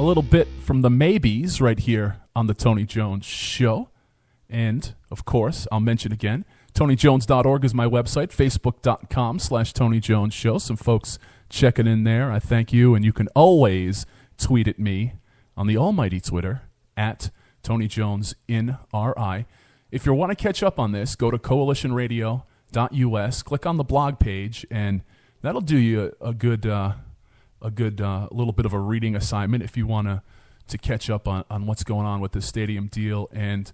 little bit from the maybes right here on the Tony Jones Show. And, of course, I'll mention again, TonyJones.org is my website, Facebook.com/Tony Jones Show. Some folks checking in there. I thank you, and you can always tweet at me on the almighty Twitter, at TonyJonesNRI. If you want to catch up on this, go to coalitionradio.us, click on the blog page, and that'll do you a good little bit of a reading assignment if you want to catch up on what's going on with this stadium deal and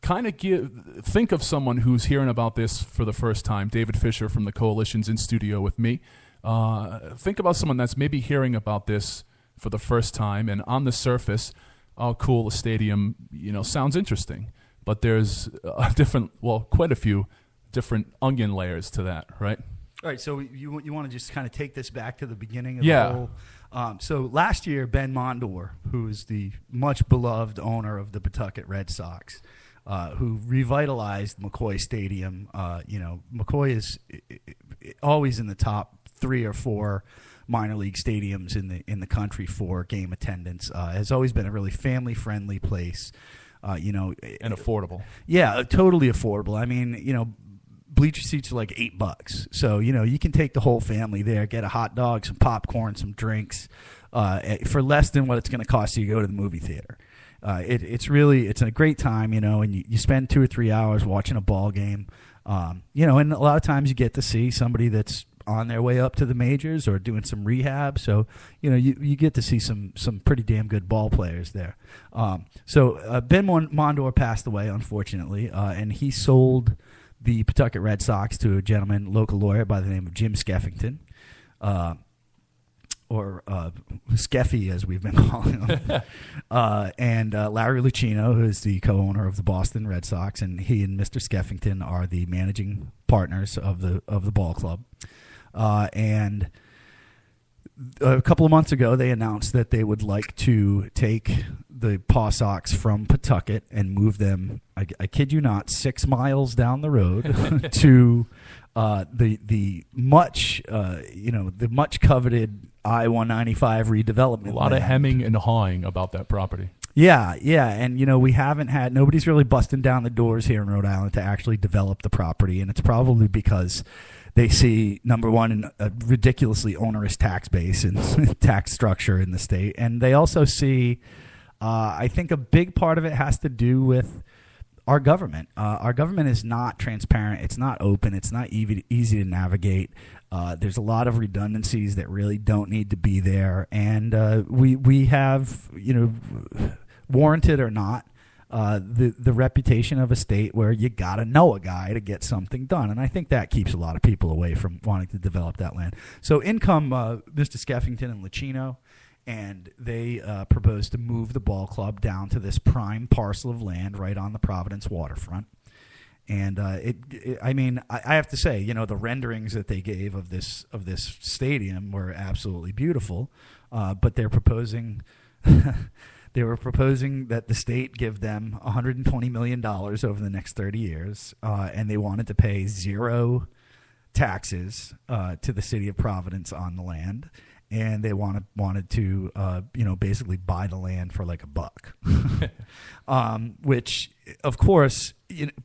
kind of think of someone who's hearing about this for the first time. David Fisher from the Coalition's in studio with me. Think about someone that's maybe hearing about this for the first time, and on the surface, oh, cool, the stadium, sounds interesting. But there's quite a few different onion layers to that, right? All right, so you want to just kind of take this back to the beginning of the whole. So last year, Ben Mondor, who is the much beloved owner of the Pawtucket Red Sox, who revitalized McCoy Stadium. McCoy is always in the top 3 or 4 minor league stadiums in the country for game attendance. Has always been a really family friendly place. And affordable. Yeah, totally affordable. I mean, bleacher seats are like $8. So, you can take the whole family there, get a hot dog, some popcorn, some drinks, for less than what it's going to cost you to go to the movie theater. It's a great time, and you spend 2 or 3 hours watching a ball game. And a lot of times you get to see somebody that's on their way up to the majors or doing some rehab. So, you get to see some pretty damn good ball players there. So Ben Mondor passed away, unfortunately, and he sold the Pawtucket Red Sox to a gentleman, local lawyer by the name of Jim Skeffington, or Skeffy, as we've been calling him, and Larry Lucchino, who is the co-owner of the Boston Red Sox, and he and Mr. Skeffington are the managing partners of the ball club. And a couple of months ago, they announced that they would like to take the Paw Sox from Pawtucket and move them, I kid you not, 6 miles down the road to the much coveted I-195 redevelopment. A lot of hemming and hawing about that property. Yeah, and we haven't had, nobody's really busting down the doors here in Rhode Island to actually develop the property, and it's probably because they see, number one, a ridiculously onerous tax base and tax structure in the state, and they also see, I think a big part of it has to do with our government. Our government is not transparent. It's not open. It's not easy to navigate. There's a lot of redundancies that really don't need to be there, and we have, warranted or not, the reputation of a state where you got to know a guy to get something done. And I think that keeps a lot of people away from wanting to develop that land. So in come Mr. Skeffington and Lucchino, and they propose to move the ball club down to this prime parcel of land right on the Providence waterfront. And I have to say, the renderings that they gave of this stadium were absolutely beautiful. But they're proposing They were proposing that the state give them $120 million over the next 30 years, and they wanted to pay 0 taxes to the city of Providence on the land, and they wanted to basically buy the land for like $1, which of course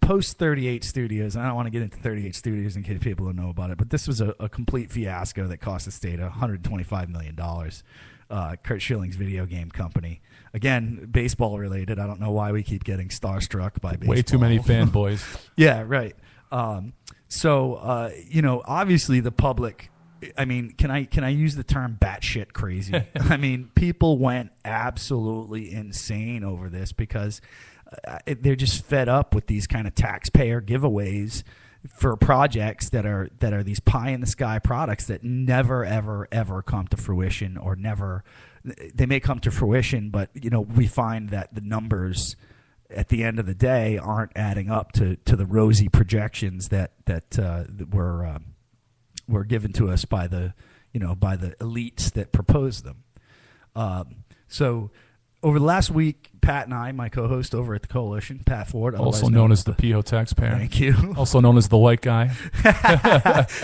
post 38 Studios, and I don't want to get into 38 Studios in case people don't know about it, but this was a complete fiasco that cost the state $125 million. Curt Schilling's video game company. Again, baseball related. I don't know why we keep getting starstruck by baseball. Way too many fanboys. Yeah, right. Obviously the public, can I use the term batshit crazy? People went absolutely insane over this because they're just fed up with these kind of taxpayer giveaways for projects that are these pie in the sky products that never ever come to fruition, or they may come to fruition, but we find that the numbers at the end of the day aren't adding up to the rosy projections that were given to us by the elites that proposed them. So over the last week, Pat and I, my co-host over at the Coalition, Pat Ford, also known as the PO taxpayer. Thank you. Also known as the white guy.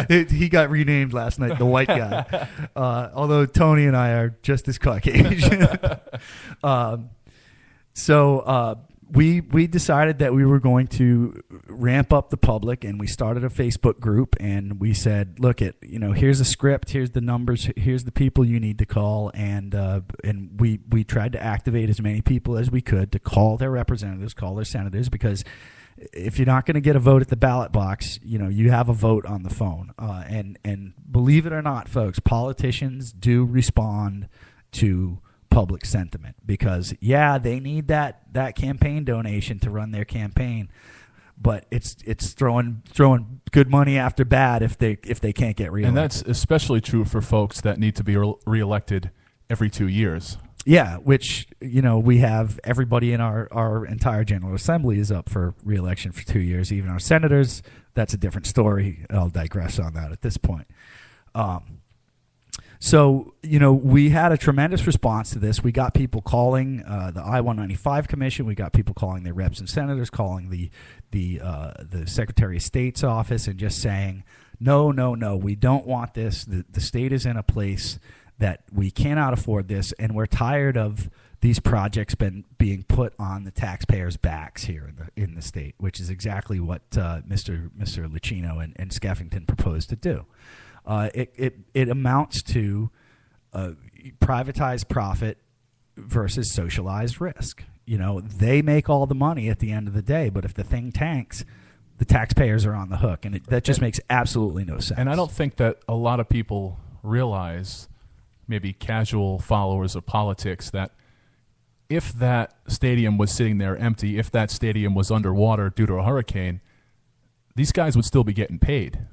He got renamed last night, the white guy. Although Tony and I are just as Caucasian. We decided that we were going to ramp up the public, and we started a Facebook group, and we said, look, here's a script, here's the numbers, here's the people you need to call, and we tried to activate as many people as we could to call their representatives, call their senators, because if you're not going to get a vote at the ballot box, you have a vote on the phone. And believe it or not, folks, politicians do respond to public sentiment, because they need that campaign donation to run their campaign, but it's throwing good money after bad if they can't get reelected. And that's especially true for folks that need to be reelected every 2 years. Yeah, which we have everybody in our entire General Assembly is up for reelection for 2 years, even our senators. That's a different story. I'll digress on that at this point. So, we had a tremendous response to this. We got people calling the I-195 Commission. We got people calling their reps and senators, calling the Secretary of State's office, and just saying, no, we don't want this. The state is in a place that we cannot afford this, and we're tired of these projects being put on the taxpayers' backs here in the state, which is exactly what Mr. Lucchino and Skeffington proposed to do. It amounts to privatized profit versus socialized risk. They make all the money at the end of the day, but if the thing tanks, the taxpayers are on the hook, and that just makes absolutely no sense. And I don't think that a lot of people realize, maybe casual followers of politics, that if that stadium was sitting there empty, if that stadium was underwater due to a hurricane, these guys would still be getting paid.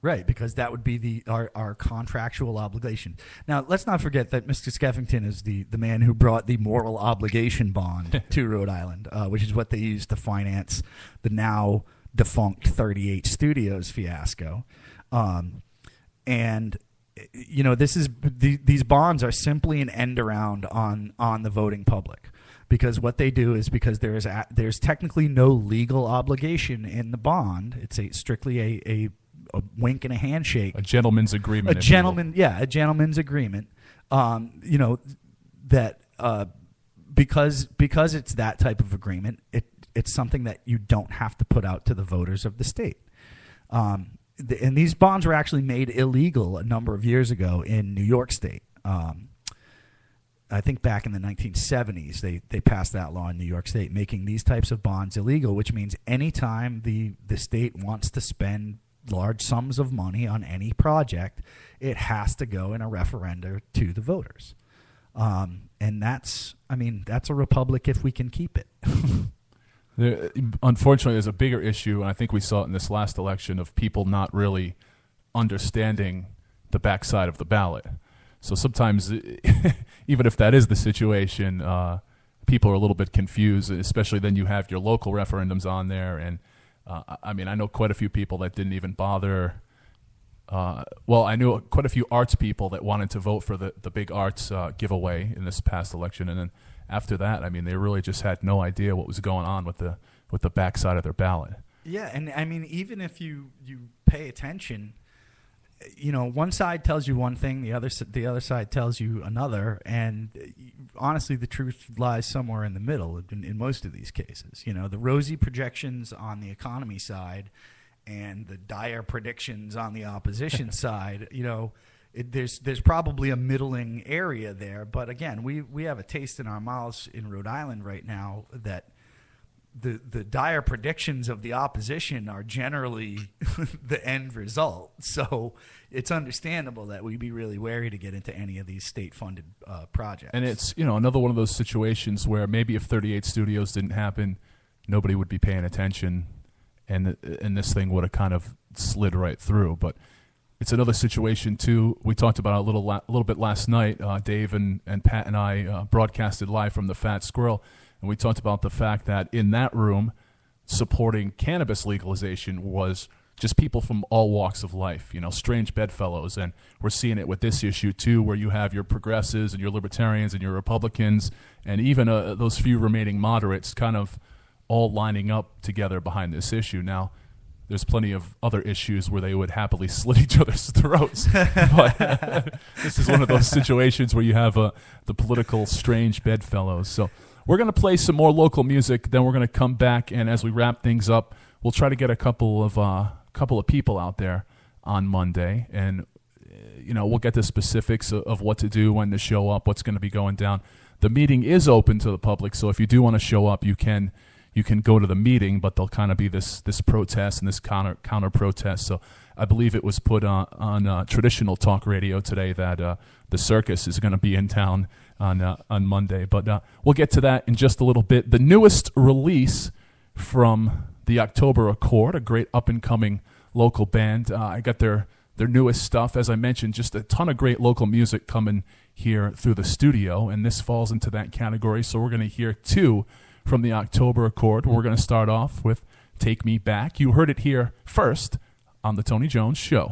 Right, because that would be our contractual obligation. Now, let's not forget that Mr. Skeffington is the man who brought the moral obligation bond to Rhode Island, which is what they used to finance the now defunct 38 Studios fiasco. These bonds are simply an end around on the voting public. Because what they do is, because there's technically no legal obligation in the bond. It's strictly a wink and a handshake, a gentleman's agreement. A gentleman's agreement. That because it's that type of agreement, it's something that you don't have to put out to the voters of the state. And these bonds were actually made illegal a number of years ago in New York State. I think back in the 1970s, they passed that law in New York State, making these types of bonds illegal, which means anytime the state wants to spend large sums of money on any project, it has to go in a referenda to the voters. And that's a republic if we can keep it. Unfortunately, there's a bigger issue, and I think we saw it in this last election, of people not really understanding the backside of the ballot. So sometimes, even if that is the situation, people are a little bit confused, especially then you have your local referendums on there. And I know quite a few people that didn't even bother. I knew quite a few arts people that wanted to vote for the big arts giveaway in this past election. And then after that, they really just had no idea what was going on with the backside of their ballot. Yeah, and even if you pay attention, one side tells you one thing, the other side tells you another, and honestly, the truth lies somewhere in the middle in most of these cases. The rosy projections on the economy side and the dire predictions on the opposition side, there's probably a middling area there. But again, we have a taste in our mouths in Rhode Island right now that the dire predictions of the opposition are generally the end result. So it's understandable that we'd be really wary to get into any of these state-funded projects. And it's another one of those situations where maybe if 38 Studios didn't happen, nobody would be paying attention, and this thing would have kind of slid right through. But it's another situation too. We talked about it a little bit last night. Dave and Pat and I broadcasted live from the Fat Squirrel. And we talked about the fact that in that room, supporting cannabis legalization was just people from all walks of life, strange bedfellows. And we're seeing it with this issue, too, where you have your progressives and your libertarians and your Republicans and even those few remaining moderates kind of all lining up together behind this issue. Now, there's plenty of other issues where they would happily slit each other's throats. But this is one of those situations where you have the political strange bedfellows. So we're going to play some more local music. Then we're going to come back, and as we wrap things up, we'll try to get a couple of people out there on Monday, and we'll get the specifics of what to do, when to show up, what's going to be going down. The meeting is open to the public, so if you do want to show up, you can go to the meeting, but there'll kind of be this protest and this counter protest. So I believe it was put on traditional talk radio today that the circus is going to be in town on Monday. But we'll get to that in just a little bit. The newest release from the October Accord, a great up-and-coming local band. I got their newest stuff. As I mentioned, just a ton of great local music coming here through the studio, and this falls into that category. So we're going to hear two from the October Accord. We're going to start off with Take Me Back. You heard it here first on The Tony Jones Show.